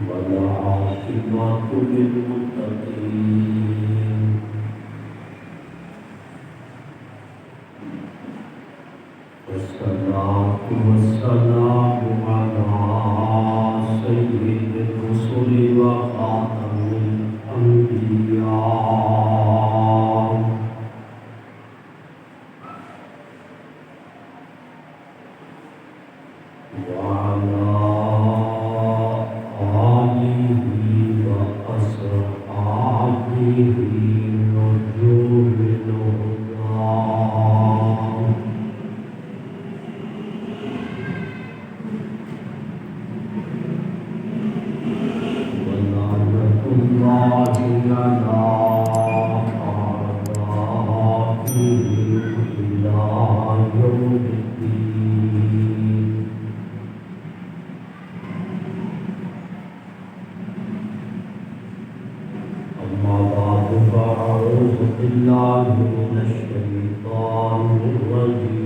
والعاقبة للمتقين والصلاة والسلام على سيد الرسل وخاتم الأنبياء وعلى آله وأصحابه نجوم الهدى ولعنة الله على أعدائهم إلى يوم الدين. أما بعد فأعوذ بالله من الشيطان الرجيم.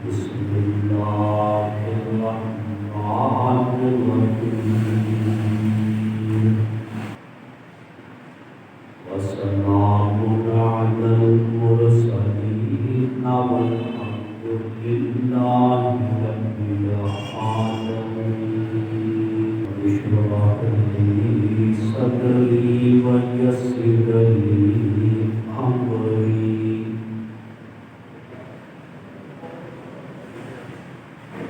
بسم الله الرحمن الرحيم. وسلام على المرسلين والحمد لله رب العالمين. اشرح لي صدري ويسر لي أمري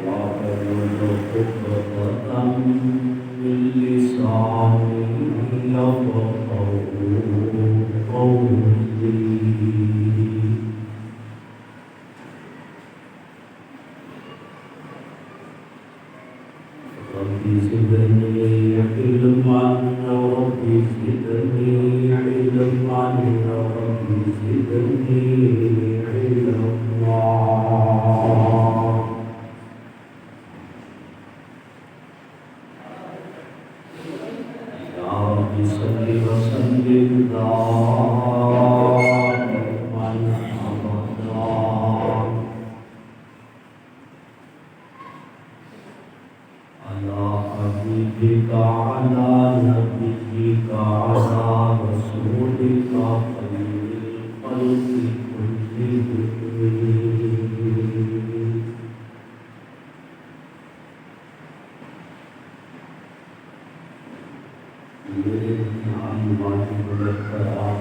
واحلل عقدة من لساني يفقهوا قولي. رب زدني علما رب زدني علما رب زدني علما. يا رب صل وسلم دائما أبدا على حبيبك على نبيك على رسولك خير الخلق كلهم. میرے دھیان والے مذکرات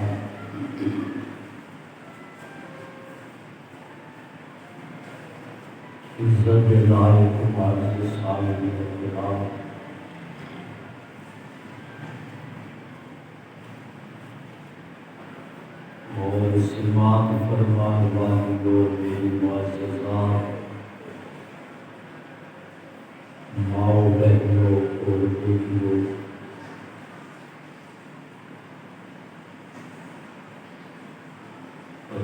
عزت لائق معزز سامعین کرام، اور سماعت فرمان والی اور میری معززات ماؤں بہنوں اور بیٹیوں،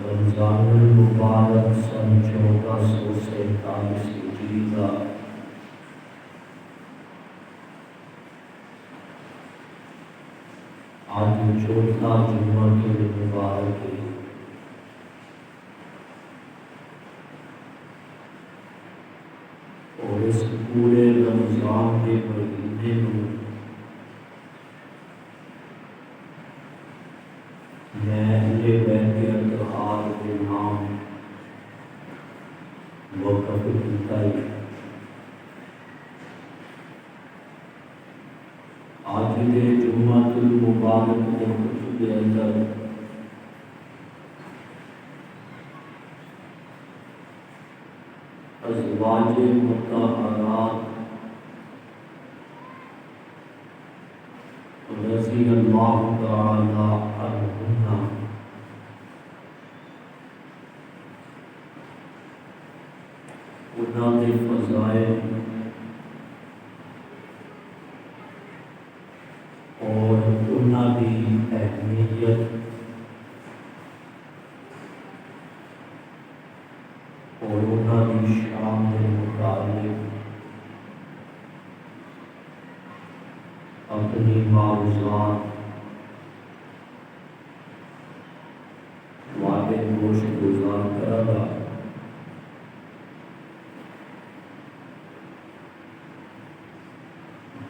رمضان المبارک سن 1447 ہجری کا آج چوتھا جمعہ کے مبارک ہے۔ اور اس پورے رمضان کے مہینے میں میں اہل بیت اطہار کے نام وقف کیتا ہے۔ آج کے جمعہ المبارک کے خطبے اندر ازواج مطہرات رضی اللہ تعالی عنہن انہاں دے فضائل اور انہاں دی اہمیت اور انہاں دی شان کے متعلق اپنی معروضات والے گوشت گزار کرا گا۔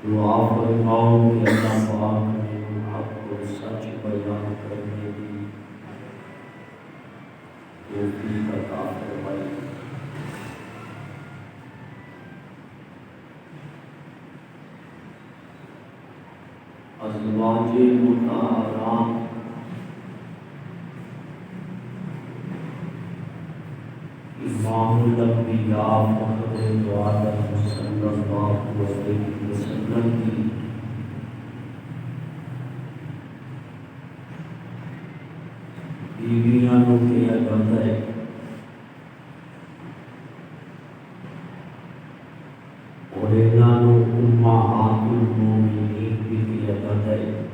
دعا فرماؤ کہ اللہ پاک نے حق کو سچ بیان کرنے کی توفیق عطا فرمائے۔ ازواج مطہرات امام الانبیاء محمد وعدہ صلی اللہ علیہ وسلم کی بیویاں کو کیا جاتا ہے اور انہوں امہات المومنین بھی کیا جاتا ہے۔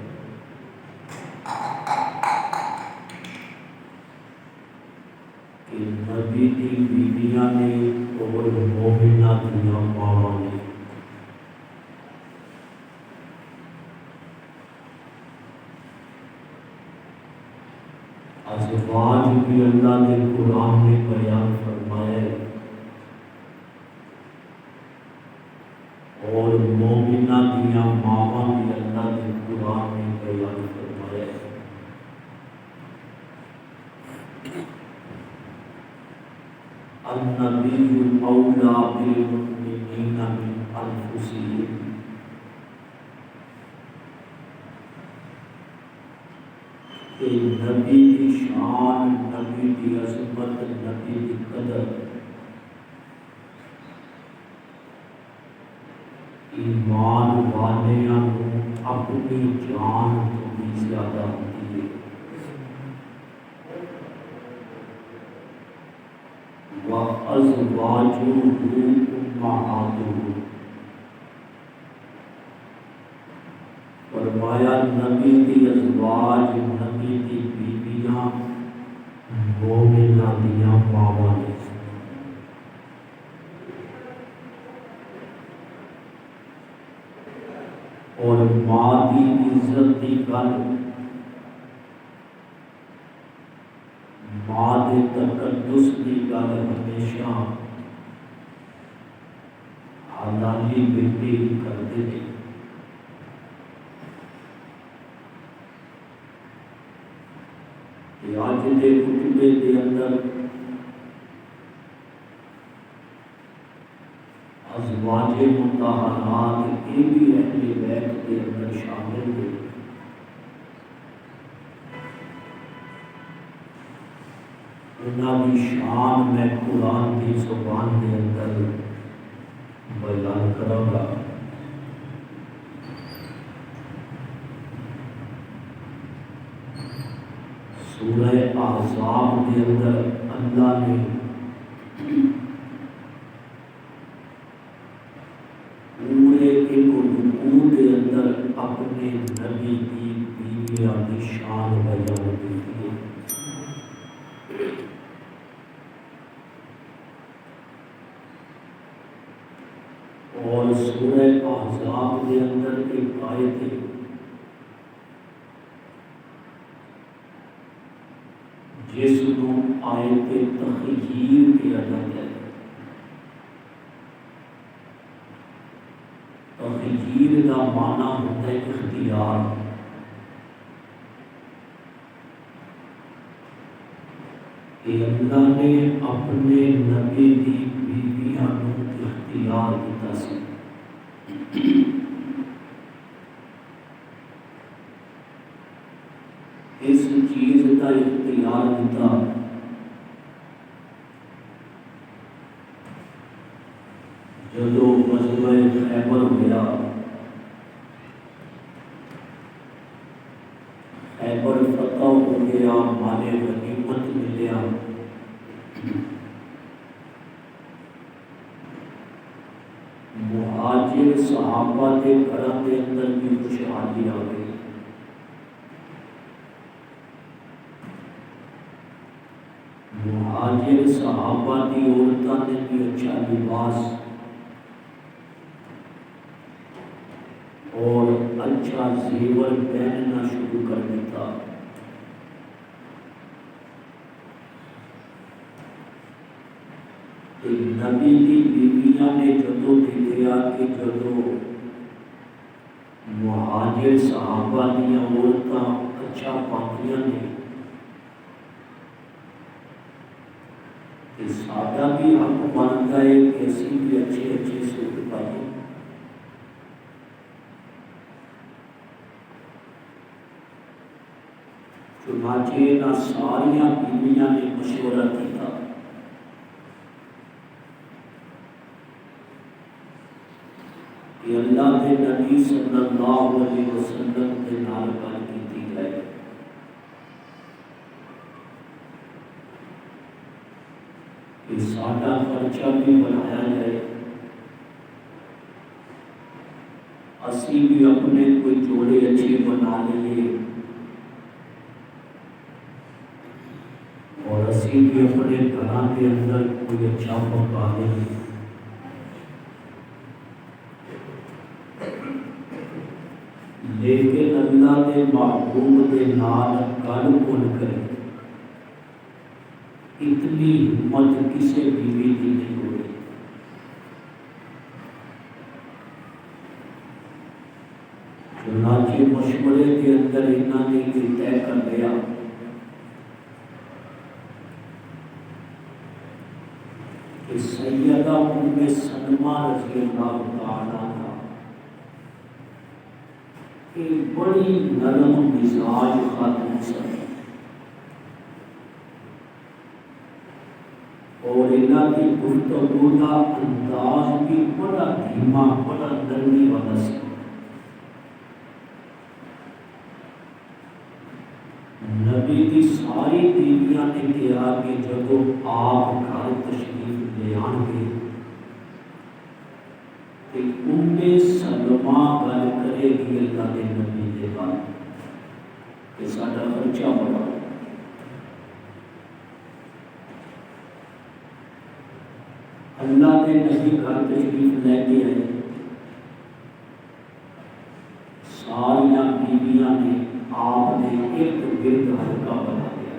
کہ نبی کی بیویاں نے اور مومنہ دنیا ماواں نے ازواج بھی اللہ نے قرآن میں بیان فرمایا ہے اور مومنہ دنیا ماواں بھی اللہ نے قرآن میں بیان فرمایا ہے۔ النبی اولیٰ بالمؤمنین من انفسہم، کہ نبی کی شان، نبی کی عظمت، نبی کی قدر ایمان والیاں اپنی جان تو بھی زیادہ ہوتی ہے۔ وَأَزْوَاجُهُ أُمَّهَاتُهُ، فرمایا نبی کی ازواج، نبی کی بیویاں مومنہ دیاں ماواں نے۔ اور ماں کی عزت کی گل، ماں کے تقدس کی گل ہمیشہ حلالی بیٹی ہی کرتے ہیں۔ کہ آج کے خطبے کے اندر ازواج مطہرات یہ بھی اہل بیت کے اندر شامل ہوئے۔ انہاں کی شان میں قرآن کی زبان کے اندر بیان کروں گا۔ سورہ احزاب کے اندر اللہ نے پورے ایک رکوع کے اندر اپنے نبی کی بیویاں کی شان بیان کی ہے۔ اور سورہ احزاب کے اندر ایک آیت ہے جس کو آیت تخییر کیا جاتا ہے۔ تخییر کا معنی ہوتا ہے اختیار۔ کہ اللہ نے اپنے نبی کی بیویاں کو اختیار دیتا سی۔ اس چیز کا اختیار دیتا جدو غزوہ خیبر ہوا، خیبر فتح ہو گیا، مال غنیمت ملیا، مہاجر صحابہ کے گھراں کے اندر بھی خوشحالی آ گئی۔ مہاجر صحابہ کی عورتوں نے بھی اچھا لباس اور اچھا زیور پہننا شروع کر دیتا۔ نبی کی بیویاں نے جدو دیکھا کہ جدو مہاجر صحابہ دیا عورتاں اچھا پاکیاں نے کہ سادہ بھی حق بنتا ہے کہ اسی بھی اچھے اچھے سوٹ پائیں. چنانچہ نہ ساریاں بیویاں نے مشورہ کیا کہ اللہ کے نبی صلی اللہ علیہ وسلم کے نال گل کی جائے. کہ سادہ خرچہ بھی بنایا جائے, اسی بھی اپنے کوئی جوڑے اچھے بنا لیے اور اسی بھی اپنے گھراں کے اندر کوئی اچھا پکا لیے. لیکن اللہ کے محبوب کے نال گل کون کرے, اتنی ہمت کسی بیوی کی نہیں ہوئی. چنانچہ مشورے کے اندر انہوں نے یہ طے کر لیا کہ سیدہ ام سلمہ رضی اللہ تعالیٰ عنہا ایک بڑی نرم مزاج خاتون سن اور انہاں کی گفتگو کا انداز بھی بڑا دھیما بڑا نرمی والا سی. نبی کی ساری بیویاں نے کہا کہ جب آپ گھر تشریف لے آن گے کہ ام سلمہ گل کرے گی اللہ کے نبی کے بعد کہ سارا خرچہ بڑا. اللہ کے نبی گھر تشریف لے کے آئے, ساریاں بیویاں نے آپ نے ارد گرد حلقہ بنا دیا.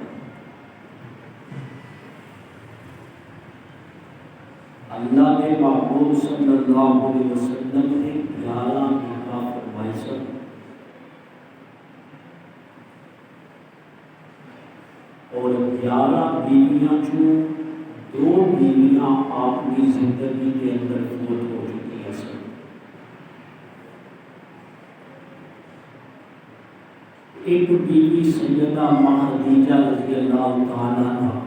اللہ کے محبوب صلی اللہ علیہ وسلم نے 11 نکاح فرمائے سن. اور 11 بیویاں چوں 2 بیویاں آپ کی زندگی کے اندر فوت ہو چکی ہیں سن. ایک بیوی سیدہ ماں خدیجہ رضی اللہ تعالیٰ عنہا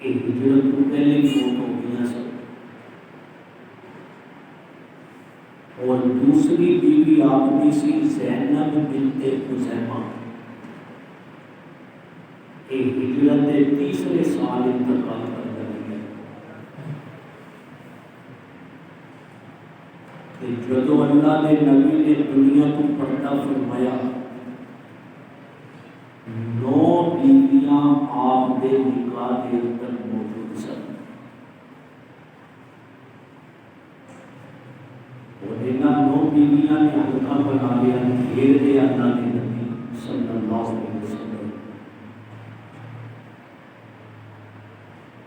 ایک ہجرت کو پہلے فوت ہو گئی سن. اور دوسری بیوی آپ کی سی زینب بنت خزیمہ, ایک ہجرت کے تیسرے سال انتقال کر گئی ہے. کہ جدو اللہ نے نبی نے دنیا کو پردہ فرمایا 9 بیویاں آپ کے نکاح کے اندر موجود سن. اور انہاں 9 بیویاں نے حلقہ بنا لیا, گھیر لیا اللہ کے نبی صلی اللہ علیہ وسلم.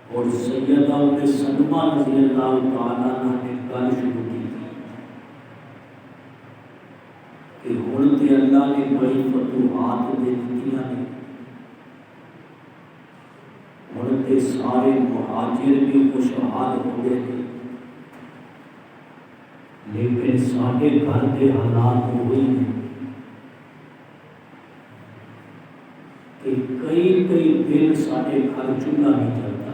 اور سیدہ ام سلمہ رضی اللہ تعالیٰ عنہ نے گل شروع کی کہ ہن تے اللہ نے بڑی فتوحات دے دتیاں نے, ہن تے سارے مہاجر بھی خوشحال ہو گئے تھے, لیکن سارے گھر کے حالات ہوئی ہیں کہ کئی دن سارے گھر چولہا نہیں چلتا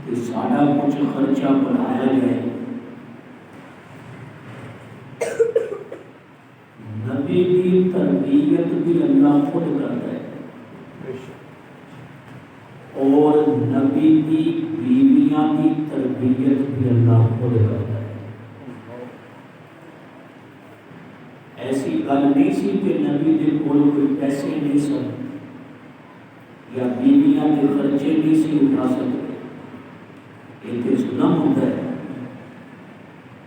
کہ سارا کچھ خرچہ بڑھایا جائے. نبی کی تربیت بھی اللہ خود کرتا ہے اور نبی کی بیویاں کی تربیت بھی اللہ خود کرتا ہے. ایسی گل نہیں سی کہ نبی کے کول کوئی پیسے نہیں سن یا بیویاں کے خرچے نہیں سی اٹھا سکتے. یہ تو ظلم ہوتا ہے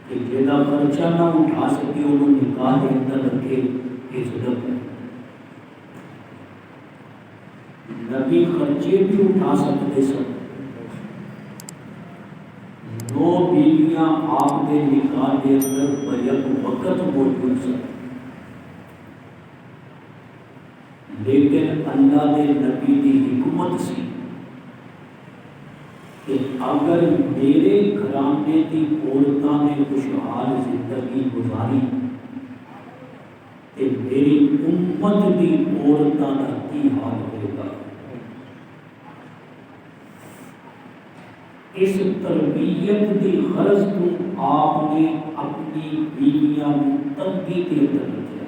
کہ جہاں خرچہ نہ اٹھا سکے انہوں نکاح کے اندر رکھے, یہ ظلم ہے. نبی خرچے بھی اٹھا سکتے سن. 9 بیوی بیویاں آپ کے نکاح کے اندر بیک وقت موجود سن، لیکن اللہ کے نبی کی حکمت سی کہ اگر میرے گھرانے کی عورتوں نے خوشحال زندگی گزاری تو میری امت کی عورتوں کا کی حال ہوگا۔ اس تربیت کی غرض تو آپ نے اپنی بیویاں تنگی کے اندر رکھا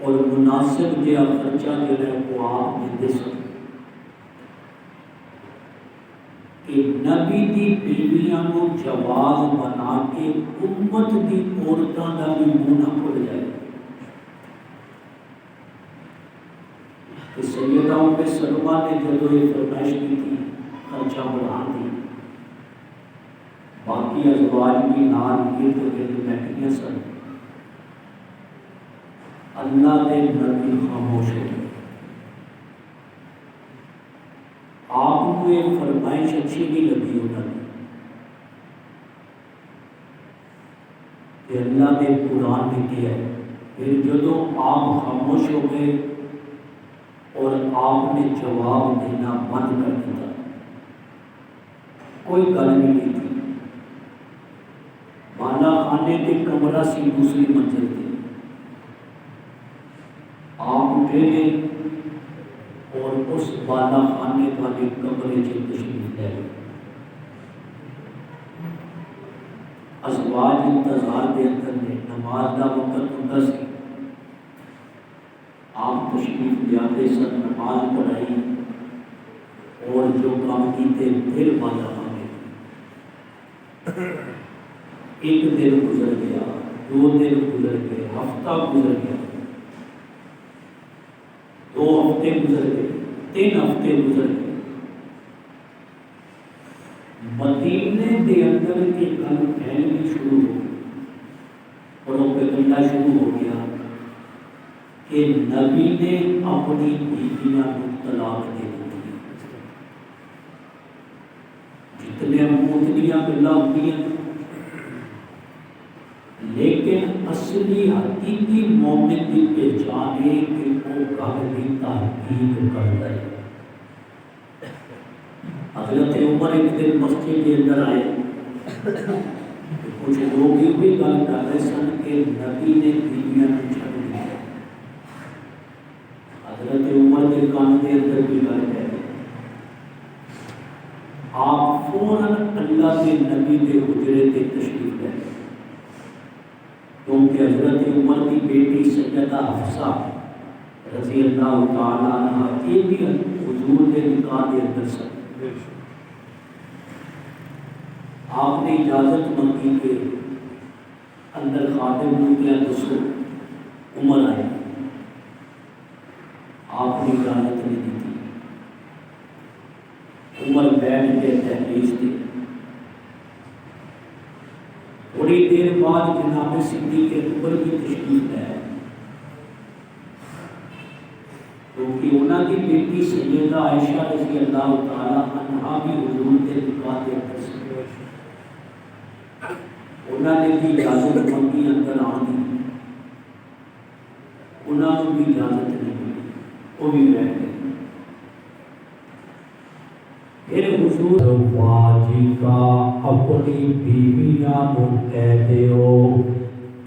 اور مناسب جہا خرچہ جو ہے وہ آپ نے دے سکتے کہ نبی دی بیویاں کو جواز بنا کے امت دی عورتوں کا بھی منہ نہ کھل جائے۔ سیدہ ام سلمہ نے جب یہ فرمائش کی تھی خرچہ بڑھان دی، باقی ازواج بھی نال گرد گرد بیٹھیاں سن، اللہ کے نبی خاموش ہو گئے۔ آپ کو یہ فرمائش اچھی نہیں لگی انہوں نے کہ اللہ نے قرآن نے کیا ہے۔ پھر جدو آپ خاموش ہو گئے اور آپ نے جواب دینا بند کر دیا، کوئی گل نہیں کی تھی، بالا خانے کے کمرہ سی دوسری منزل تھی، آپ اٹھے گئے اور اس بالا خانے والے کمرے سے تشریف لے گئے۔ ازواج انتظار کے اندر نے نماز کا وقت ہوتا سی، آپ تشریف لے آتے سن، نماز پڑھائی اور جو کام کیتے پھر بالا خانے۔ ایک دن گزر گیا، 2 دن گزر گئے، ہفتہ گزر گیا، 2 ہفتے گزر گئے، 3 ہفتے گزر گئے۔ مدینے کے اندر کے گل پھیلنی شروع ہو گئی اور وہ پھیلنا شروع ہو گیا کہ نبی نے اپنی بیویاں کو طلاق دے دی۔ جتنے موتلیاں گلاں ہوئی ہیں، لیکن اصلی حقیقی مومن کی پہچان ہے کہ وہ گل کی تحقیق کرتا ہے۔ حضرت عمر ایک دن مسجد کے اندر آئے، کچھ لوگ یہ بھی گل کر رہے سن کہ نبی نے بیویاں کو چھڈ دیا۔ حضرت عمر کے کان کے اندر بھی گل ہے، آپ فوراً اللہ کے نبی کے حجرے کے تشریف لے گئے، کیونکہ حضرت عمر کی بیٹی سیدہ حفصہ رضی اللہ تعالیٰ عنہ یہ بھی حضور کے نکاح کے اندر سن۔ آپ نے اجازت مانگی کہ اندر خادم نے کیا دسو، عمر آئے، آپ نے اجازت نہیں دی تھی۔ عمر بیٹھ کے تحریر تھی، تھوڑی دیر بعد جناب صدیق اکبر کی تشریف ہے، کیونکہ انہوں کی بیٹی سیدہ عائشہ رضی اللہ تعالیٰ عنہا بھی حضور کے نکاح کے اندر سے، انہوں نے بھی اجازت مانگی اندر آنے دی، انہوں نے بھی اجازت نہیں ملی، وہ بھی بیٹھ گئے۔ پھر حضور واجی کا اپنی بیویاں کو کہہ دیو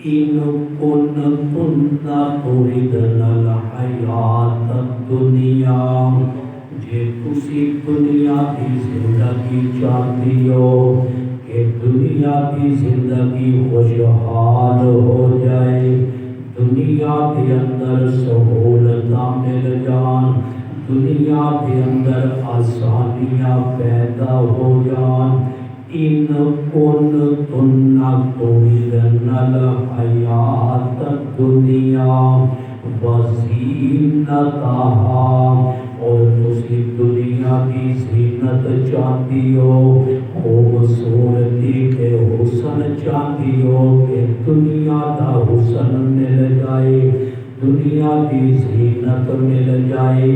ان کن کننا تردن الحیات الدنیا، جے تسی دنیا کی زندگی چاہتی ہو کہ دنیا کی زندگی خوشحال ہو جائے، دنیا کے اندر سہولتاں مل جان، دنیا کے اندر آسانیاں پیدا ہو جان، ان کن تنہ تردن الحیات الدنیا وزینتہا، اور تسی دنیا کی زینت چاہتی ہو، خوبصورتی کے حسن چاہتی ہو کہ دنیا کا حسن مل جائے، دنیا کی زینت مل جائے،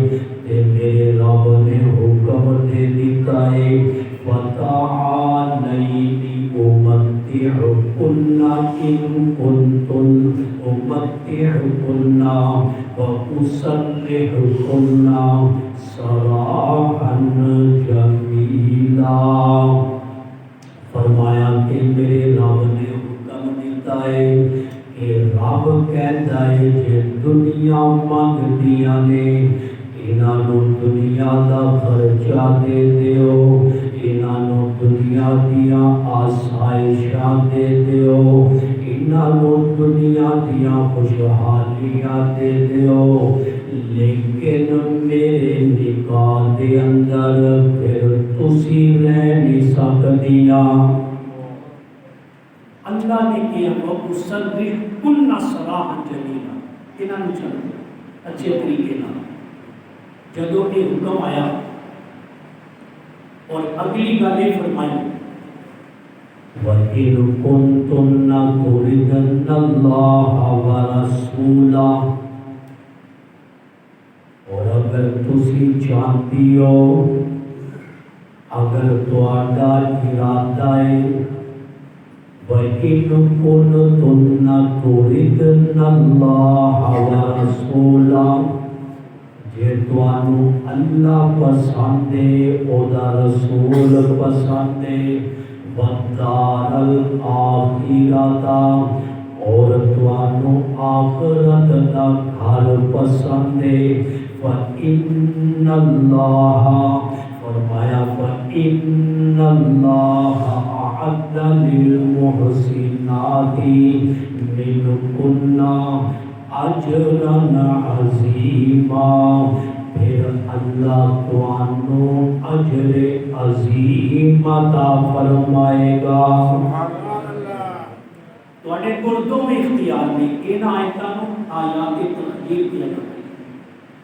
تے میرے رب نے حکم دے دیتا ہے وَتَعَالَيْنِ أُمَتِّعْكُنَّ إِن كُنتُنْ أُمَتِّعْكُنَّ وَأُسَرِّحْكُنَّ سَرَاحًا جَمِيلًا۔ فرمایا کہ میرے رب نے حکم دیتا ہے کہ رب کہتا ہے جے دنیا منگدیاں نے انہاں نوں دنیا دا خرچہ دے دیو، انہاں نوں دنیا دیاں آسائشاں دے دیو، انہاں نوں دنیا دیاں خوشحالیاں دے دیو، لیکن میرے نکاح دے اندر پھر تسی رہ نہیں سکدیاں۔ اللہ نے کیا وَأُسَرِّحْكُنَّ سَرَاحًا جَمِيلًا، انہاں نوں چلو اچھے طریقے نال۔ جدو یہ حکم آیا اور اگلی گل یہ فرمائی وَإِن كُنتُنَّ تُرِدْنَ اللَّهَ وَرَسُولَهُ، اور اگر تسی چاہتی ہو، اگر تہاڈا ارادہ ہے وَإِن كُنتُنَّ تُرِدْنَ اللَّهَ وَرَسُولَهُ، جے توانوں اللہ پسند ہے، اودا رسول پسند ہے، وَالدَّارَ الْآخِرَةَ، اور توانوں آخرت دا گھر پسند ہے، فَإِنَّ اللَّهَ، فرمایا فَإِنَّ اللَّهَ أَعَدَّ لِلْمُحْسِنَاتِ مِنْكُنَّ اجرا عظیما، پھر اللہ توانوں اجر عظیم عطا فرمائے گا۔ تواڈے کول دو اختیار نے، انہاں آیتاں نوں آیات تخییر کیا جاتا ہے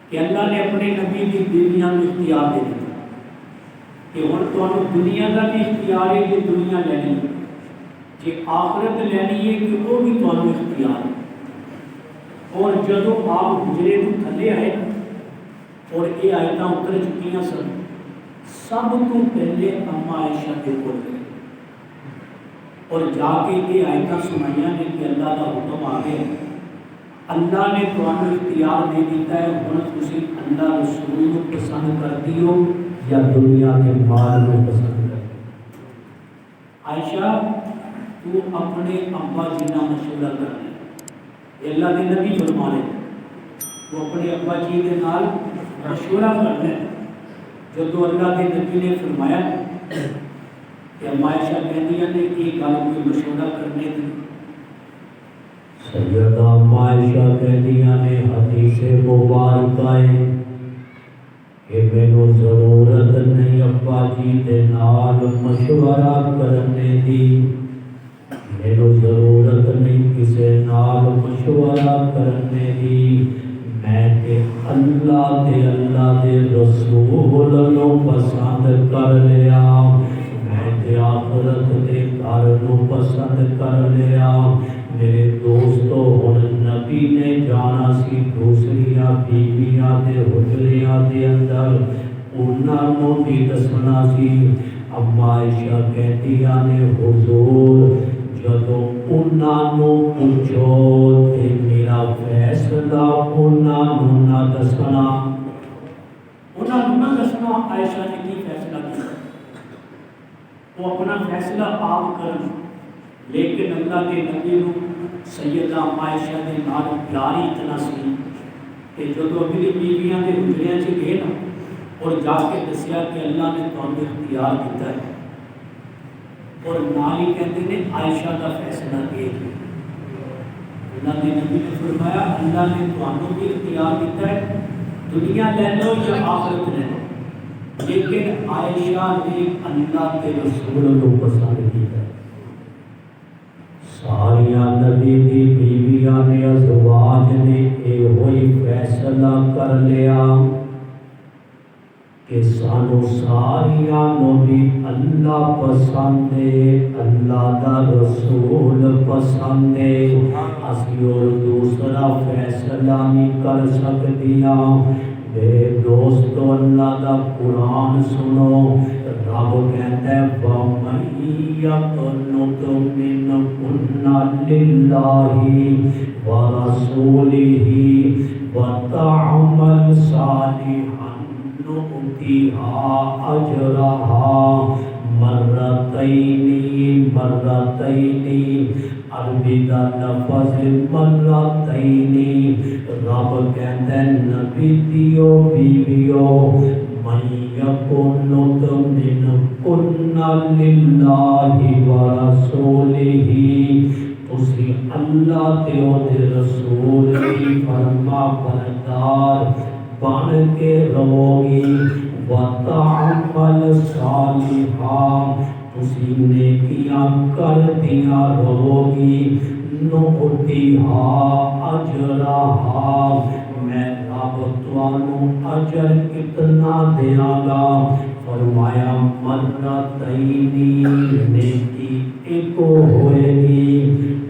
کہ اللہ نے اپنے نبی دی بیویاں نوں اختیار دے دتا کہ ہن تانوں دنیا دا بھی اختیار ہے کہ دنیا لینی ہے، جے آخرت لینی ہے کہ وہ بھی تانوں اختیار ہے۔ اور جدو آپ حجرے کو تھلے آئے اور یہ آیتاں اتر چکیاں سن، سب تو پہلے اما عائشہ کے کول گئے اور جا کے یہ آیتاں سنائیاں نے کہ اللہ کا حکم آ گیا، اللہ نے تمہیں اختیار دے دیتا ہے، ہن تسی اللہ رسول کو پسند کرتی ہو یا دنیا کے مال کو پسند کرتی ہو۔ عائشہ تو اپنے ابا جینا مشورہ کر لے، اللہ کے نبی فرما رہے وہ اپنے ابا جی کے نال مشورہ کر لیں۔ جب اللہ کے نبی نے فرمایا کہ اما عائشہ کہندیاں نے ایک گل کوئی مشورہ کرنے دی، سیدہ اما عائشہ کہندیاں نے حدیث مبارکہ ہے کہ مینوں ضرورت نہیں ابا جی دے نال مشورہ کرنے دی، میرے ضرورت نہیں کسی نال مشورہ کرنے دی، میں تے اللہ دے رسول نو پسند کر لیا، میں تے آخرت دے گھر نو پسند کر لیا۔ میرے دوستو ہن نبی نے جانا سی دوسریاں بیویاں دے حجریاں دے اندر، انہاں نوں بھی دسنا سی۔ اما عائشہ کہندیاں نے حضور جدو انہاں نوں پوچھو تے میرا فیصلہ انہاں نوں نہ دسنا، انہاں نوں نہ دسنا عائشہ نے کی فیصلہ کیا، وہ اپنا فیصلہ آپ کرن، لیکن اللہ کے نبی نوں سیدہ عائشہ دے نال پیار اتنا سی کہ جدو اپنی بیویاں دے حجریاں چ گئے نا اور جا کے دسیا کہ اللہ نے تمہیں اختیار دیتا ہے، اور نال ہی کہتے ہیں عائشہ کا فیصلہ ایک ہے۔ اللہ نے نبی نے فرمایا اللہ نے تمہیں بھی اختیار دیتا ہے، دنیا لے لو یا آخرت لے لو، لیکن عائشہ نے اللہ کے رسول کو پسند کیا۔ ساریاں نبی دی بیویاں نے ازواج نے یہ ہوئی فیصلہ کر لیا کہ سانو ساریاں نو بھی اللہ پسند ہے، اللہ دا رسول پسند ہے، اسی اور دوسرا فیصلہ نہیں کر سکدیاں۔ میرے دوستو اللہ کا قرآن سنو، رب کہتا ہے وَمَن يَقْنُتْ مِنْكُنَّ لِلَّهِ وَرَسُولِهِ وَتَعْمَلْ صَالِحًا نُؤْتِهَا أَجْرَهَا مرتين عربی دا لفظ مرتين۔ رب کہتا ہے نبی دیو بیویو من یقنت منکن للہ ورسولہ، تسی اللہ تے او دے رسول کی فرما بردار بن کے رہو گی، وَتَعْمَلْ صَالِحًا تسی نیکیاں کر دیا رہو گی، نُؤْتِہَا أَجْرَہا میں رب تانوں اجر کتنا دیاں گا، فرمایا مرتین نیکی ایک ہوئے گی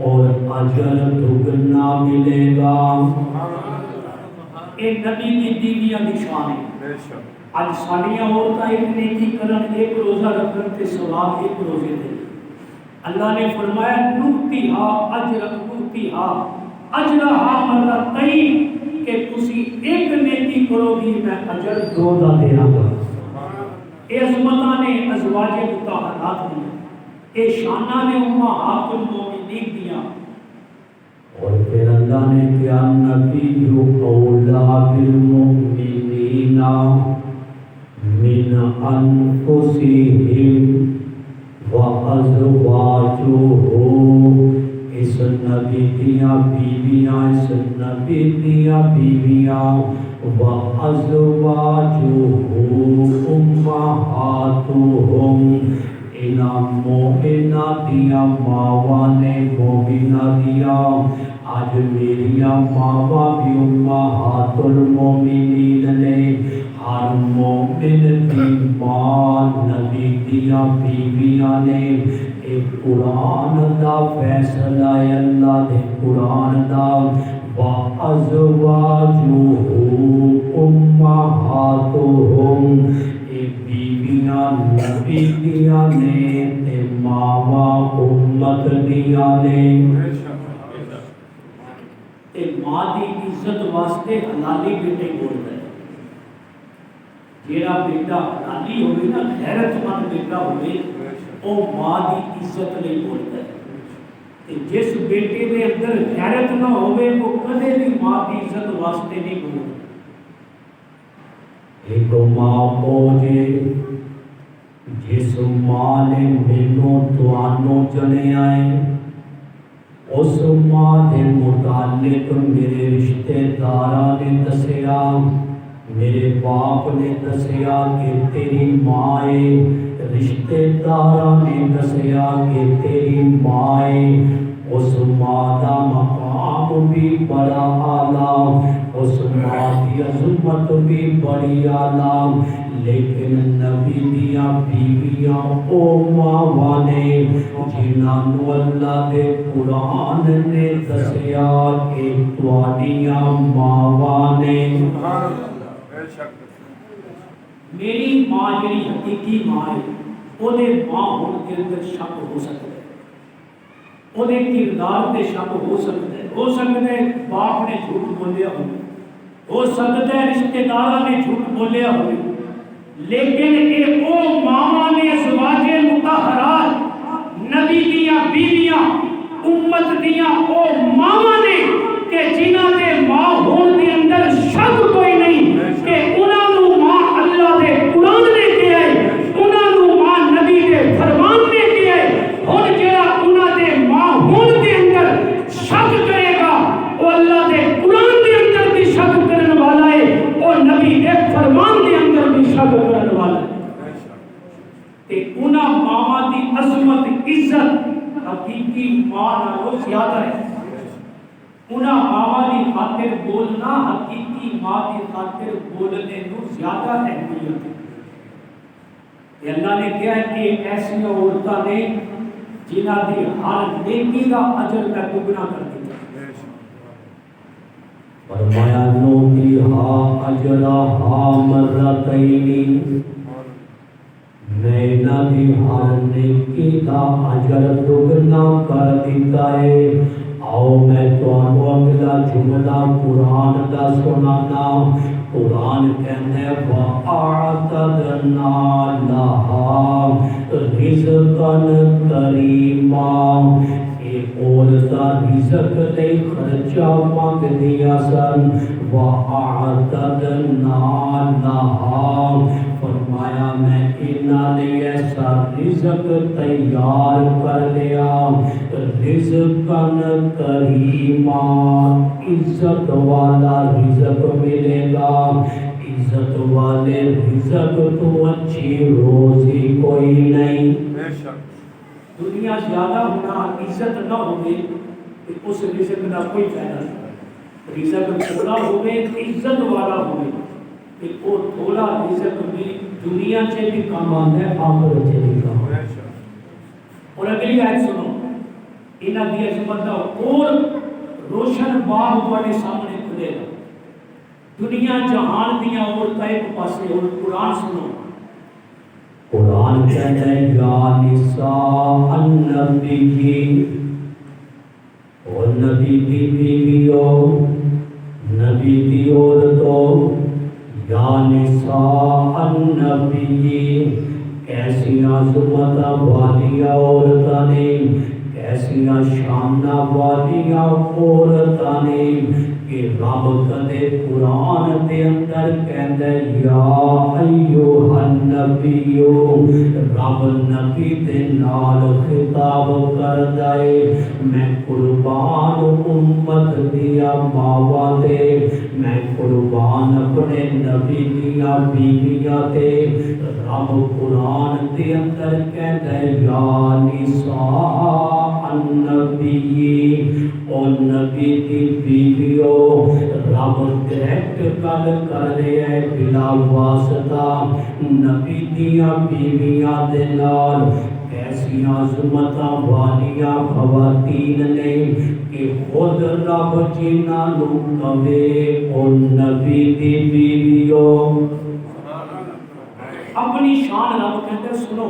اور اجر دگنا ملے گا۔ ایک نبی کی بیویاں دی شان ہے، آج ساڑیاں عورتاں ایک نیکی کرن ایک روزہ رکھن تے ثواب ایک روزے دے، اللہ نے فرمایا نُؤْتِہَا أَجْرَہا مرتین کہ تسی ایک نیکی کرو گی میں اجر دو دا دینا گا۔ اے عظمتاں نے ازواج مطہرات دیا، اے شانہ نے امہات المومنین دیا، اور پھر اللہ نے کیا نبی اولا بالمؤمنین من انفسہم وازواجہ، اس نبی دیا بیویاں، اس نبی دیا بیویاں وازواجہ امہاتہم، انہاں مومنہ دیا ماواں نے مومنہ دیا، آج میریاں ماواں بھی امہات المومنین نے، ہر مومن دی ماں نبی دیا بیویاں نے۔ ایک قرآن دا فیصلہ ہے اللہ دے قرآن دا، وَأَزْوَاجُهُ أُمَّهَاتُهُمْ، اے بیویاں نبی دیاں نے تے ماواں امت دیاں نے۔ ایک ماں دی عزت واسطے حلالی بیٹے بولتا ہے، جیڑا بیٹا حلالی ہوئے نا غیرت مند بیٹا ہوئے وہ ماں دی عزت نہیں بولتا ہے، جس بیٹے دے اندر غیرت نہ ہوئے وہ کدے بھی ماں دی عزت واسطے نہیں بولتا۔ ایک ماں پوجے جس ماں نے مینوں توانوں چنے آئے، اس ماں دے متعلق میرے رشتہ داراں نے دسیا، میرے باپ نے دسیا کہ تیری ماں ہے، رشتہ داراں نے دسیا کہ تیری ماں ہے، اس ماں دا مقام بھی بڑا اعلیٰ، اس ماں کی عظمت بھی بڑی اعلیٰ، لیکن نبی دیا بیویاں او ماواں نے جنہاں نو اللہ دے قرآن نے دسیا کہ تواڈیاں ماواں نے۔ میری ماں جڑی حقیقی ماں ہے وہ ماں ہونے کے اندر شک ہو سکتا ہے، وہ کردار سے شک ہو سکتا ہے باپ نے جھوٹ بولیا ہو سکتا ہے رشتے دار نے جھوٹ بولیا ہو، لیکن یہ وہ ماں نے ازواج مطہرات نبی دیا بیویاں امت دیا وہ ماں نے کہ جنہ دے ماں ہون دے اندر شک کوئی نہیں کہ انہاں نو ماں اللہ دے قرآن نے کیا ہے، انہاں نو ماں نبی دے فرمان نے کیا ہے، ہن جڑا انہاں دے ماں ہون دے اندر شک کرے گا وہ اللہ دے قرآن دے اندر بھی شک کرنے والا ہے اور نبی دے فرمان دے اندر بھی شک کرنے والا ہے۔ تے انہاں ماں دی عظمت عزت حقیقی ماں نالوں زیادہ ہے، انہاں ماں دی خاطر بولنا حقیقی ماں دی خاطر بولنے نو زیادہ اہمیت ہے۔ اللہ نے کہا ہے کہ ایسی عورتاں نے جنہ دی ہر نیکی کا اجر میں دگنا کر دیا، فرمایا نوتیہا اجرہا مرتین، میں نبی ہر نیکی دا اجر دگنا کر دیتا ہے۔ آؤ میں تمہیں اگلا جملہ قرآن دا سنانا۔ قرآن کہنے وَأَعْتَدْنَا لَهَا رِزْقًا كَرِيمًا، عورتاں رزق دے خرچہ مانگ دیا سن۔ وَأَعْتَدْنَا لَهَا، فرمایا میں انہاں لئے ایسا رزق تیار کر لیا۔ رزقاً کریما، عزت والا رزق ملے گا۔ عزت والے رزق تو اچھی روزی کوئی نہیں۔ دنیا زیادہ ہونا عزت نہ ہوگی تو اس رزق کا کوئی فائدہ نہیں۔ رزق تھوڑا ہوگی عزت والا ہوگی کہ وہ تھوڑا رزق بھی دنیا سے بھی کام آتا ہے، آخرت سے بھی کام آتا ہے۔ اور اگلی آیت سنو، انہاں دی عظمت دا اور روشن باغ تواڈے سامنے کھلے گا۔ دنیا جہان دیاں عورتاں ایک پاسے، اور قرآن سنو، قرآن کہتا ہے یا نساء النبی، اور نبی کی بیویوں، نبی کی عورتوں، یا نساء النبی، کیسی عظمت والی عورتاں نے، کیسی شان والی عورتاں نے کہ رب کدے قرآن دے اندر کہندا یا ایھا النبی، رب نبی دے نال خطاب کردا ہے۔ میں قربان امت دیا ماواں دے، میں قربان اپنے نبی دیا بیویاں تے۔ رب قرآن دے اندر کہندا یا نساء النبی، او نبی دی بیویوں، رب ڈائریکٹ گل کر رہے ہیں بلا واسطہ نبی دیا بیویاں دے نال۔ ایسی عظمت والیاں خواتین نے کہ خود رب جنہاں نوں کہے او نبی دی بیویوں، اپنی شان رب کہتے سنو،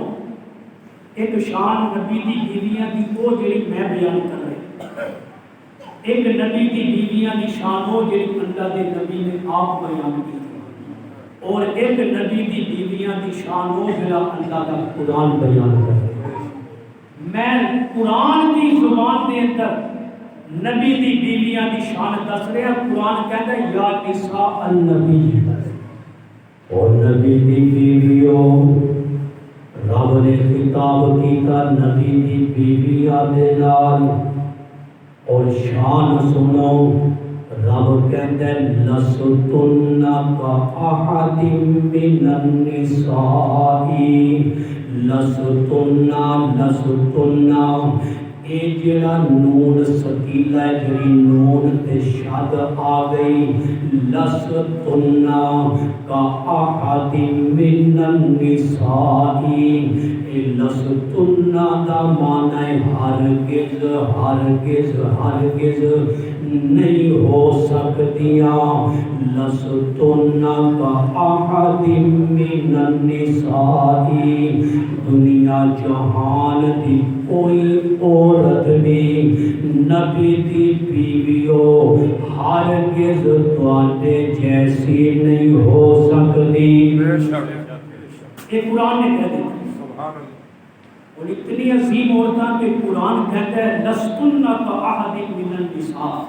ایک شان نبی دی بیویاں دی وہ جڑی میں بیان کر رہا، ایک نبی دی بیویاں دی شان ہو جڑی اللہ دے نبی نے آپ بیان کی، اور ایک نبی دی بیویاں دی شان ہو جڑا اللہ دا قرآن بیان کر رہا۔ میں قرآن دی زبان دے اندر نبی دی بیویاں دی شان دس رہا۔ قرآن کہتا ہے یا نساء النبی، اور نبی دی بیویوں، رب نے خطاب کیتا نبی دی بیویاں دے نال، اور شان سنو، رب کہتا ہے لستن کاحد من النساء، لستن اے جڑا نون سکیلا ہے، جڑی نون تے شد آ گئی، لستن کاحد من النساء، اے لستن دا معنی ہے ہرگز ہرگز ہرگز نہیں ہو سکتیاں، لستن کاحد من النساء، دنیا جہان دی کوئی عورت بھی نبی دی بیویوں ہرگز تواڈے جیسی نہیں ہو سکتی۔ یہ قرآن نے کہہ دیا، اور اتنی عظیم عورتاں کہ قرآن کہتا ہے لستن کاحد من النساء،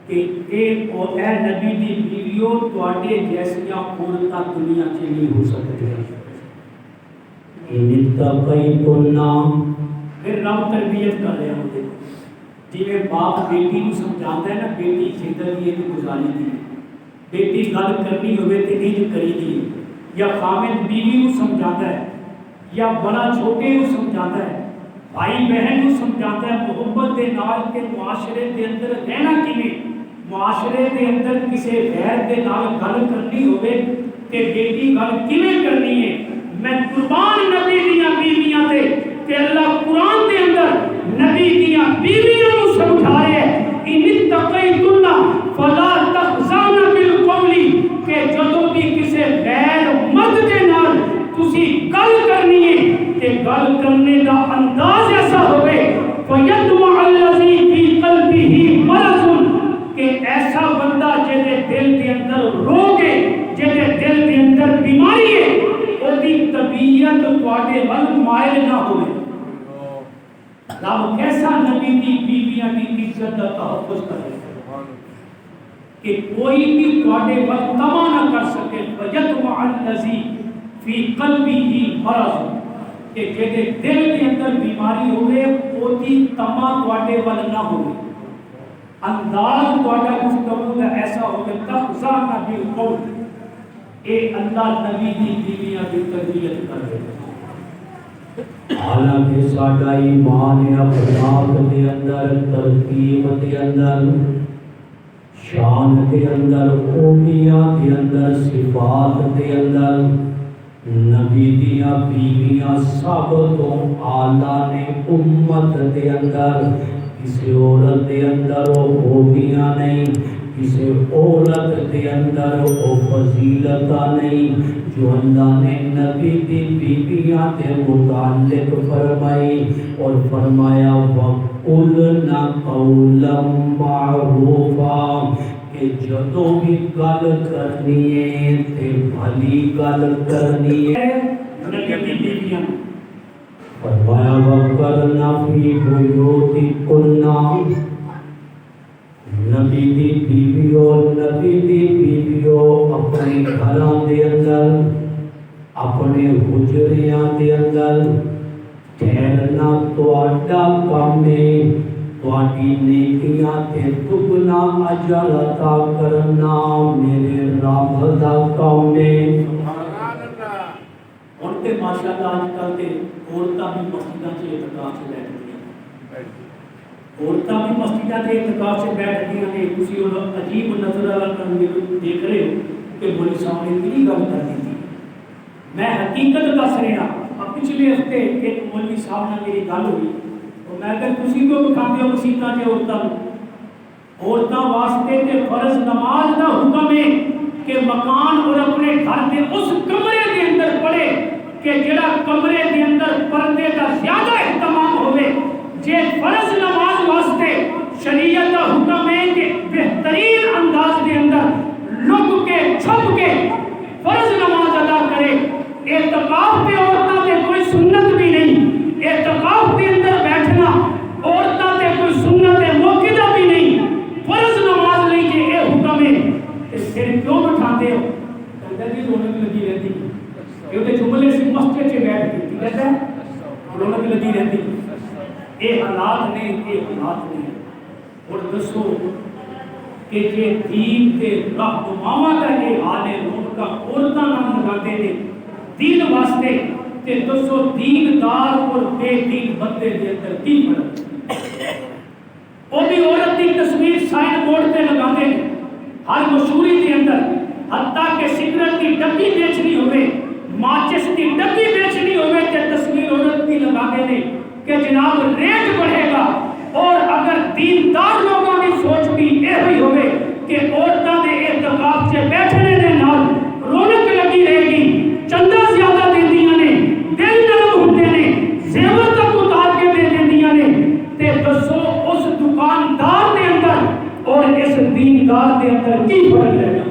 کہ اے نبی دی بیویوں تواڈے جیسیاں عورتاں دنیا سے نہیں ہو سکتی۔ ان اتقیتن، پھر رب تربیت کر رہے ہوتے، جی میں باپ بیٹی کو سمجھاتا ہے نا، بیٹی زندگی ایک گزاری دی، بیٹی گل کرنی ہوئے تے انج کری دی، یا خامد بیوی کو سمجھاتا ہے، یا بڑا چھوٹے کو سمجھاتا ہے، بھائی بہن کو سمجھاتا ہے محبت دے نال کے معاشرے دے اندر رہنا کیویں، معاشرے دے اندر کسی غیر دے نال گل کرنی ہوئے تے بیٹی گل کیویں کرنی ہے۔ میں قربان نبی دیاں بیویاں تے کہ اللہ قرآن دے اندر نبی دیاں بیویاں کو سمجھا رہے ہیں ان اتقیتن فلا تخزان بالقول گل کرنے کا انداز ایسا ہوئے فَيَدْمَعَ الَّذِي فِي قَلْبِهِ مَرَضٌ کہ ایسا بندہ جہدے دل دے اندر روگ ہے، جہدے دل دے اندر بیماری ہے، وہ دی طبیعت تواڈے ول مائل نہ ہوئے۔ رب کیسا نبی دی بیویاں دی عزت کا تحفظ کرے کہ کوئی بھی تواڈے ول تما نہ کر سکے۔ فَيَدْمَعَ الَّذِي فِي قَلْبِهِ مَرَضٌ کہ جہدے دل کے اندر بیماری ہوئے وہ دی تما تواڈے ول نہ ہوئے، انداز تواڈا گفتگو کا ایسا ہوگا تخزانہ بالقول۔ اے اللہ نبی دی بیویاں دی تربیت کر رہے حالانکہ ساڈا ایمان اخلاق دے اندر، ترتیب دے اندر، شان دے اندر، خوبیاں دے اندر، صفات دے اندر نبی دیاں بیویاں سب تو اعلیٰ نے امت دے اندر۔ کسی عورت دے اندر وہ خوبیاں نہیں، کسی عورت دے اندر وہ فضیلتاں نہیں جو اللہ نے نبی دی بیویاں دے متعلق فرمائی، اور فرمایا وَقُلْنَا قَوْلًا مَّعْرُوفًا کہ جدوں بھی گل کرنی ہے تے بھلی گل کرنی ہے۔ نبی دی بیویاں فرمایا وَقَرْنَ فِي بُيُوتِكُنَّ نبی دی بیویوں اپنے گھراں دے اندر، اپنے حجریاں دے اندر ٹھہرنا تواڈا کام ہے، تواڈی نیکیاں تے دگنا اجر عطا کرنا میرے رب دا کام ہے۔ ہن تے ماشاءاللہ اج کل تے عورتاں بھی مسجداں چ اعتکاف چ بیٹھ گئیاں، عورتاں بھی مسجداں چ اعتکاف چ بیٹھ گئیاں نے۔ تسی وہ عجیب نظر والا کام دیکھ رہے ہو کہ مولوی صاحب نے کی گل کر دی تھی۔ میں حقیقت دس رہا، پچھلے ہفتے ایک مولوی صاحب نے میری گل ہوئی، تو میں کہ تسی کو بٹھاندے ہو مسجداں چ عورتاں واسطے تے فرض نماز دا حکم ہے کہ مکان اور اپنے گھر کے اس کمرے کے اندر پڑھے کہ جڑا کمرے کے اندر پردے کا زیادہ اہتمام ہوئے۔ جے فرض نماز واسطے شریعت کا حکم ہے کہ بہترین انداز کے اندر لک کے چھپ کے فرض نماز ادا کرے۔ اعتکاف پہ عورتوں کے کوئی سنت بھی نہیں، اعتکاف کے اندر بیٹھنا عورتوں کے کوئی سنت موقع بھی نہیں، فرض نماز نہیں کہ یہ حکم ہے۔ پھر کیوں بٹھاتے ہو؟ کہتا ہے رونق لگی رہتی، یہ جملے سے مسجد سے بیٹھ گئی، کہتا ہے رونق لگی رہتی۔ یہ حالات نے، یہ حالات نے۔ اور دسو کہ جے دین کے رہنماواں کا یہ حال ہے، رونق کا عورتاں نام لگاتے ہیں دین واسطے، تے دسو دیندار اور بے دین بندے دے اندر کی فرق؟ وہ بھی عورت کی تصویر سائن بورڈ پہ لگاتے ہیں ہر مشہوری کے اندر، حتیٰ کہ سگریٹ کی ڈبی بیچنی ہوئے، ماچس کی ڈبی بیچنی ہوئے کہ تصویر عورت کی لگاتے ہیں کہ جناب ریٹ بڑھے گا۔ اور اگر دیندار لوگوں کی سوچ بھی یہ ہوئی ہوئے کہ عورتوں کے اعتکاف سے بیٹھنے کے نال رونق لگی رہے گی، چندہ زیادہ دیندیاں نے، دل نرم ہوتے نے، زیور تک اتار کے دے دیندیاں نے، تے دسو اس دکاندار دے اندر اور اس دیندار دے اندر کی فرق رہ گیا؟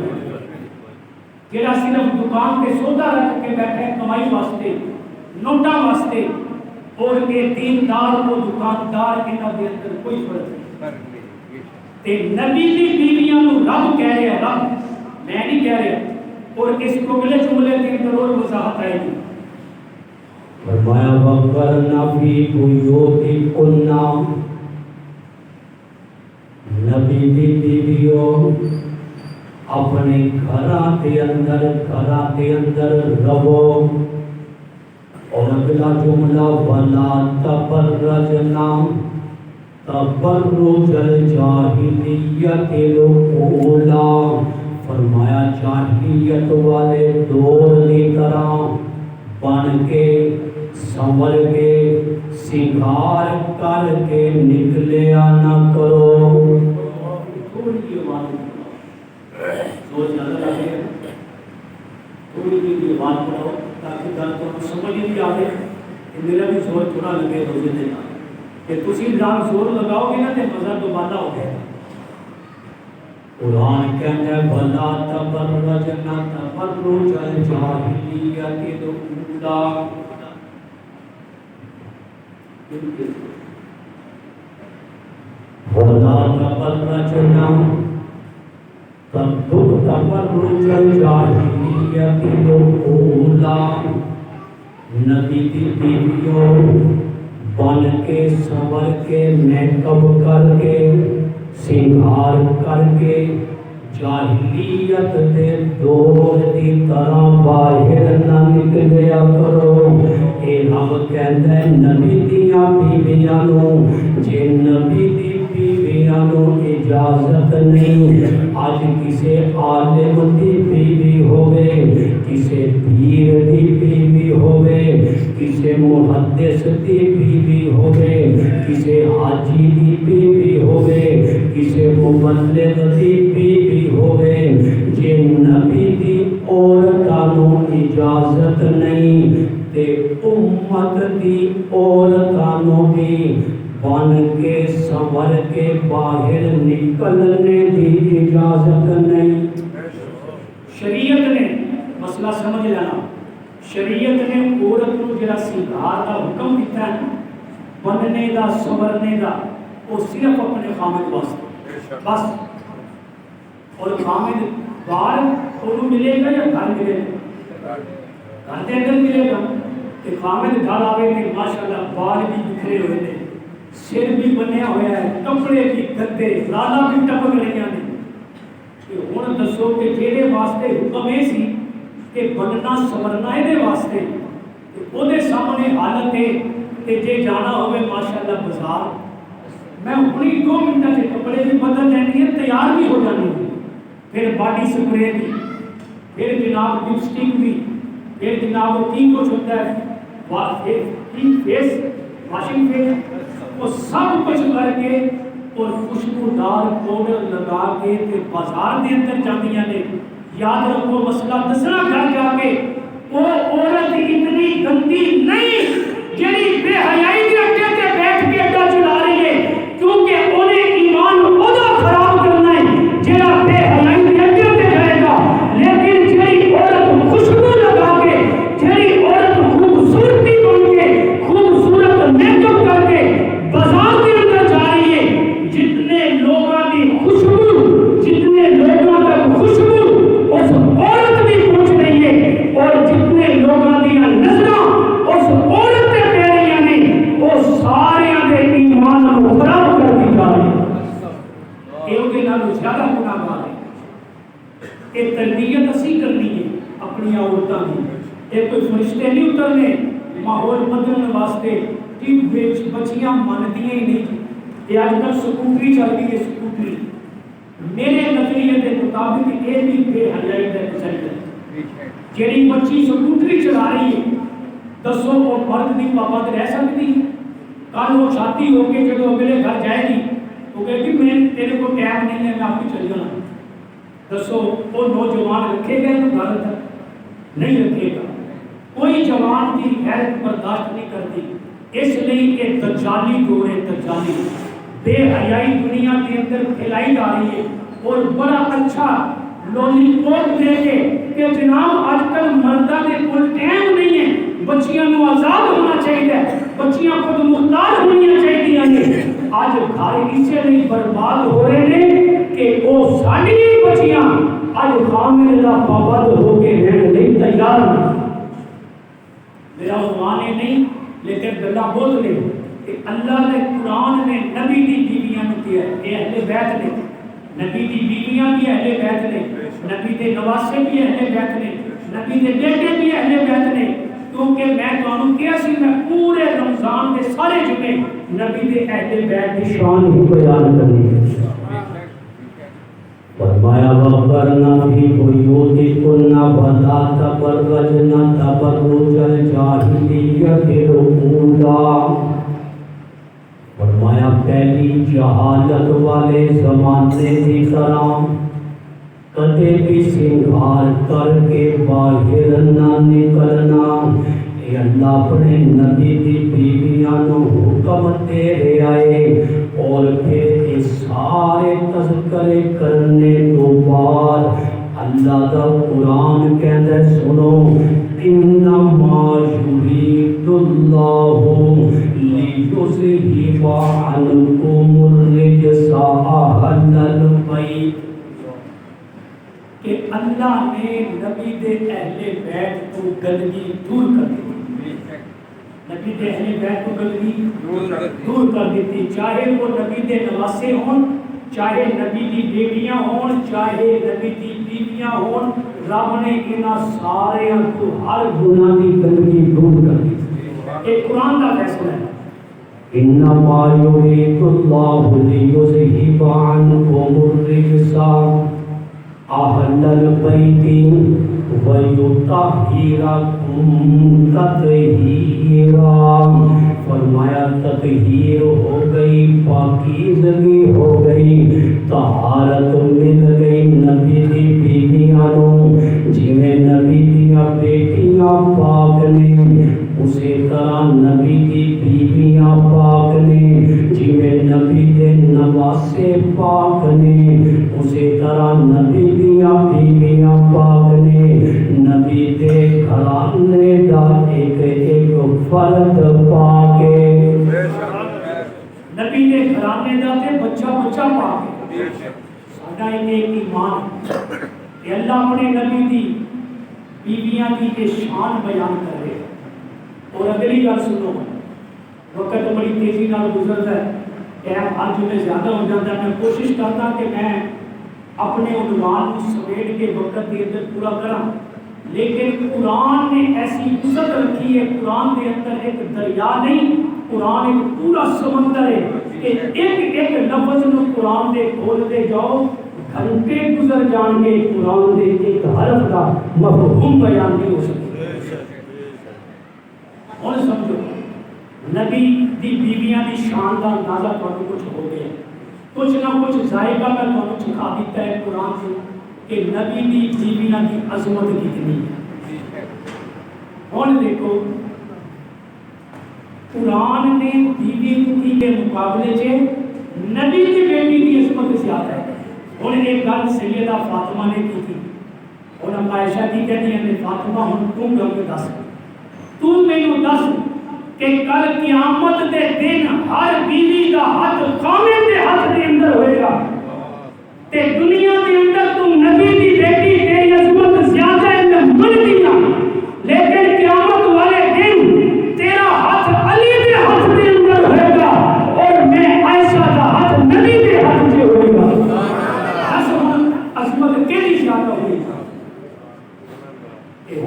جڑا صرف دکان پہ سودا رکھ کے بیٹھے کمائی واسطے، نوٹاں واسطے، اور یہ دیندار کو دکاندار انہاں دے اندر کوئی فرق نہیں۔ تے نبی دی بیویاں نو رب کہہ رہے ہیں، رب میں نہیں کہہ رہا، اور اس کو اگلے جملے کے اندر اور وضاحت آئے گی۔ فرمایا وَقَرْنَ فِي بُيُوتِكُنَّ نبی دی بیویوں اپنے گھراں دے اندر رہو۔ اور اگلا جملہ وَلَا تَبَرَّجْنَا تَبَرُّجَ الْجَاهِلِيَّةِ الْأُولَىٰ فرمایا جاہلیت والے دور کی طرح بن کے سنور کے سنگار کر کے نکلیا نہ کرو۔ تھوڑی سی آواز سوچ نظر آ گئی، تھوڑی سی آواز پڑھو تاکہ گل کو سمجھ بھی آئے کہ میرا بھی زور تھوڑا لگے روزے دے نال کہ تسی نال زور لگاؤ گے نا تے مزہ دوبارہ ہو گیا قرآن کہتا ہے بھلا تبرجنا تبرج الجاہلیت الاولی بھلا تبرجنا تبرج الجاہلیت الاولی نبی کی بیویوں بن کے سنور کے میک اپ کر کے سنگار کر کے جاہلیت دے دور دی طرح باہر نہ نکلیا کرو اے رب کہندا ہے نبی دیاں بیویاں نوں جے نبی دی بیویاں نوں اجازت نہیں اج کسے عالم دی بیوی ہوے کسے پیر دی بیوی ہوے کسے محدث دی بیوی ہوے کسے حاجی دی بیوی ہوے کسے مبلغ دی بیوی ہوے جے نبی دی عورتاں نوں اجازت نہیں تے امت دی عورتاں نوں بھی بن کے سنور کے باہر نکلنے دی اجازت نہیں شریعت نے مسئلہ سمجھ لینا شریعت نے عورت کو جڑا سنگار دا حکم دیتا ہے بننے دا سنورنے دا وہ صرف اپنے خامد واسطے بس اور خامد باہر انہوں ملے گا یا گھر ملے گا گھر کے اندر ملے گا کہ خامد گھر آوے کہ ماشاءاللہ بال بھی بکھرے ہوئے نے سر بھی بنیا ہوا ہے کپڑے بھی گندے لالا بھی ٹپک رہی ہیں کہ ہن دسو کہ جہدے واسطے حکم یہ سی کہ بننا سورنا یہ واسطے وہ سامنے حالت ہے کہ جے جانا ہوئے ماشاءاللہ بازار میں ہی 2 منٹوں سے کپڑے بھی بدل لینی ہے تیار بھی ہو جانی ہے پھر باڈی سپرے بھی پھر جناب لپسٹک بھی پھر جناب کی کچھ ہوتا ہے فیس واشنگ فیس وہ سب کچھ کر کے اور خوشبودار پاؤڈر لگا کے بازار کے اندر جاندیاں نے یاد رکھو مسئلہ دسنا گھر جا کے وہ عورت اتنی گندی نہیں جڑی بے حیائی کے اڈے تے بیٹھ کے اڈا چلا رہی ہے کیونکہ انہیں ایمان ادا خراب کرنا ہے جڑا بے حیائی کے اڈے تے جائے گا لیکن جڑی عورت خوشبو لگا کے جڑی عورت خوبصورتی بن کے خوبصورت میک اپ کر کے بازار کے اندر جا رہی ہے جتنے لوگوں کی خوشبو جتنے لوگوں تک خوشبو اس عورت بھی پہنچ رہی ہے اور جتنے لوگوں کی نظریں اس عورت پہ پہ رہی ہیں وہ سارے دے ایمان کو خراب کر دی جا رہی ہے کیونکہ نالوں زیادہ گناہ گار ہے یہ تربیت اسی کرنی ہے اپنی عورتوں کی یہ کوئی فرشتے نہیں اترنے ماحول بدلنے واسطے بچیاں مانتی ہی نہیں یہ آج کل سکوٹری چل رہی ہے سکوٹری میرے نظریے کے مطابق یہ بھی بے حیائی کا چل ہے جیڑی بچی سکوٹری چلا رہی ہے دسو وہ مرد کی پابند رہ سکتی کل وہ شادی ہو کے جب اگلے گھر جائے گی وہ کہے گی میں تیرے کو ٹائم نہیں ہے میں آپ کی چل جانا دسو وہ نوجوان رکھے گا تو گھر تک نہیں رکھے گا کوئی جوان کی غیرت برداشت نہیں کرتی اس لیے یہ دجالی دور ہے دجالی بے حیائی دنیا کے اندر پھیلائی جا رہی ہے اور بڑا اچھا لولی پوپ دے کے کہ جناب آج کل مردہ کے کوئی ٹائم نہیں ہے بچیاں کو آزاد ہونا چاہیے بچیاں خود مختار ہونی چاہیے آج گھر اسے نہیں برباد ہو رہے ہیں کہ وہ ساری بچیاں آج خامد کا پابند ہو کے رہنے نہیں تیار میرا عنوان نہیں لیکن گلا بول لے کہ اللہ نے قرآن نے نبی دی بیویاں نے کیا ہے یہ اہل بیت نے نبی دی بیویاں بھی اہل بیت نے نبی دے نواسے بھی اہل بیت نے نبی دے بیٹے بھی اہل بیت نے کیونکہ میں تمہیں کیا سی میں پورے رمضان کے سارے جمعے نبی دے اہل بیت کی شان ہی بیان کرنی ہے فرمایا وَقَرْنَ فِي بُيُوتِكُنَّ وَلَا تَبَرَّجْنَ تَبَرُّجَ الْجَاهِلِيَّةِ الْأُولَىٰ فرمایا پہلی جہالت والے زمانے کی طرح کدے بھی سنگار کر کے باہر نہ نکلنا کہ اللہ اپنے نبی کی بیویاں کو حکم دے رہا ہے، اور پھر یہ سارے تذکرے کرنے تو بعد اللہ کا قرآن کہتا ہے سنو، انما یرید اللہ لیذہب عنکم الرجس اہل البیت، کہ اللہ نے نبی دے اہل بیت کو گندگی دور کر دی، نبی دے اہل بیت کو گندگی دور کر دیتی، چاہے وہ نبی دے نواسے ہون، چاہے نبی دی بیویاں ہون، چاہے نبی دی بیویاں ہون، رب نے انہاں سارے کو ہر گناہ کی گندگی دور کر دی۔ ایک قرآن کا فیصلہ ہے، انما یرید اللہ لیذہب عنکم الرجس اہل البیت ویطہرکم تطہیرا، فرمایا تطہیر ہو گئی، پاکیزگی ہو گئی، طہارت مل گئی نبی دی بیویاں نوں، جویں نبی دیاں بیٹیاں پاک نے اسی طرح نبی دی بیویاں پاک نے، جویں نبی دے نواسے پاک نے اسی طرح نبی دیاں بیویاں پاک نے، نبی دے گھرانے دا ایک فرد پاک ہے، نبی دے گھرانے دا تے بچہ بچہ پاک ہے۔ ساڈا ایک ایمان کہ اللہ اپنے نبی دی بیویاں دی تے شان بیان کر رہے، اور اگلی گل سنو، وقت بڑی تیزی نال گزرتا ہے، ٹائم اج میں زیادہ ہو جاتا ہے، میں کوشش کرتا کہ میں اپنے عنوان کو سمیٹ کے وقت کے اندر پورا کراں، لیکن قرآن نے ایسی وسعت رکھی ہے، قرآن کے اندر ایک دریا نہیں، قرآن ایک پورا سمندر ہے کہ ایک ایک لفظ نو قرآن دے کھولتے جاؤ، گھنٹے گزر جان گے، قرآن دے ایک حرف کا مفہوم بیان نہیں ہو سکتا۔ اور سمجھو نبی دی بیویاں دی شان کا اندازہ تمہیں کچھ ہو گیا، کچھ نہ کچھ ذائقہ میں تمہیں سکھا دیتا ہے قرآن سے کہ نبی دی بیویاں دی عظمت کتنی ہے۔ اور دیکھو قرآن نے بیوی کے مقابلے سے نبی کی بیٹی کی عظمت زیادہ ہے۔ اور ایک گل سیدہ فاطمہ نے کی تھی، اور اب عائشہ کی کہتی ہے فاطمہ ہن تم گل دس، تم مینوں دس کہ کل قیامت دے دن ہر بیوی کا ہاتھ خامد دے ہاتھ دے اندر ہوئے گا، تے دنیا دے اندر تم نبی دی بیٹی تیری عظمت زیادہ ہے میں منتی ہاں، لیکن قیامت والے دن تیرا ہاتھ علی دے ہاتھ دے اندر ہوئے گا، اور میں عائشہ کا ہاتھ نبی دے ہاتھ سے ہوئے گا۔ عظمت کیلی زیادہ ہوئی گا،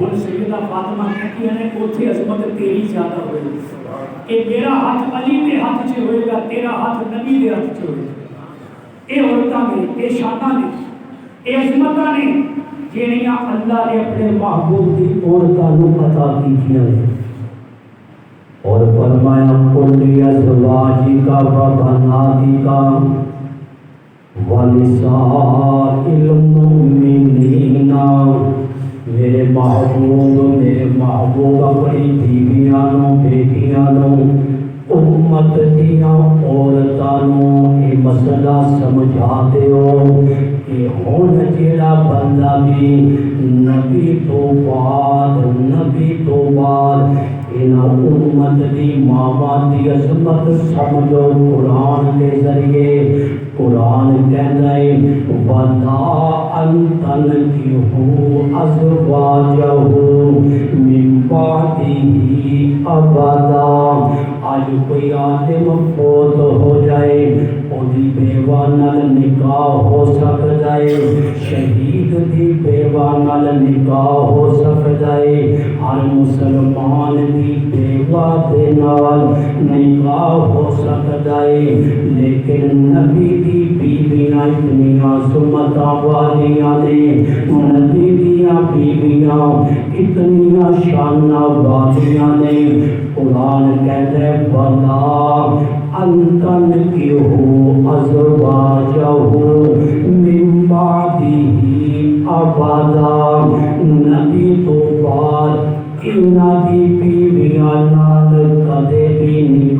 ہن سیدہ فاطمہ کہتی ہے اوتھے عظمت تیری زیادہ ہوئے گی کہ میرا ہاتھ علی دے ہاتھ سے ہوئے گا، تیرا ہاتھ نبی دے ہاتھ سے ہوئے گا۔ اے عورتاں نے، اے شاناں نے، اے عظمتاں نے جہڑیاں اللہ نے اپنے محبوب دی عورتاں نوں عطا کیتیاں نے، اور فرمایا قل ازواجک و بناتک ونساء المؤمنین، میرے محبوب اپنی بیویاں نوں، بیٹیاں نوں، امت دیاں عورتاں نوں یہ مسئلہ سمجھا دیو کہ ہن جیڑا بندہ بھی نبی تو بعد انہاں امت دی ماواں دی عظمت سمجھو قرآن کے ذریعے۔ قرآن کہتا ہے وَلَا أَن تَنكِحُوا أَزْوَاجَهُ مِن بَعْدِهِ أَبَدًا، آج کوئی عالم فوت ہو جائے دی بیوہ نال نکاح ہو سکتا ہے، شہید دی بیوہ نال نکاح ہو سکتا ہے، ہر مسلمان دی بیوہ دے نال نکاح ہو سکتا ہے، لیکن نبی دی بیویاں اتنی عظمت والیاں نے، نبی دیاں بیویاں اتنی شان والیاں نے۔ قرآن کہتا ہے وَلَا أَن تَنكِحُوا أَزْوَاجَهُ مِن بَعْدِهِ أَبَدًا، نبی تو بعد انہاں دی بیوی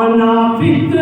آنا فکر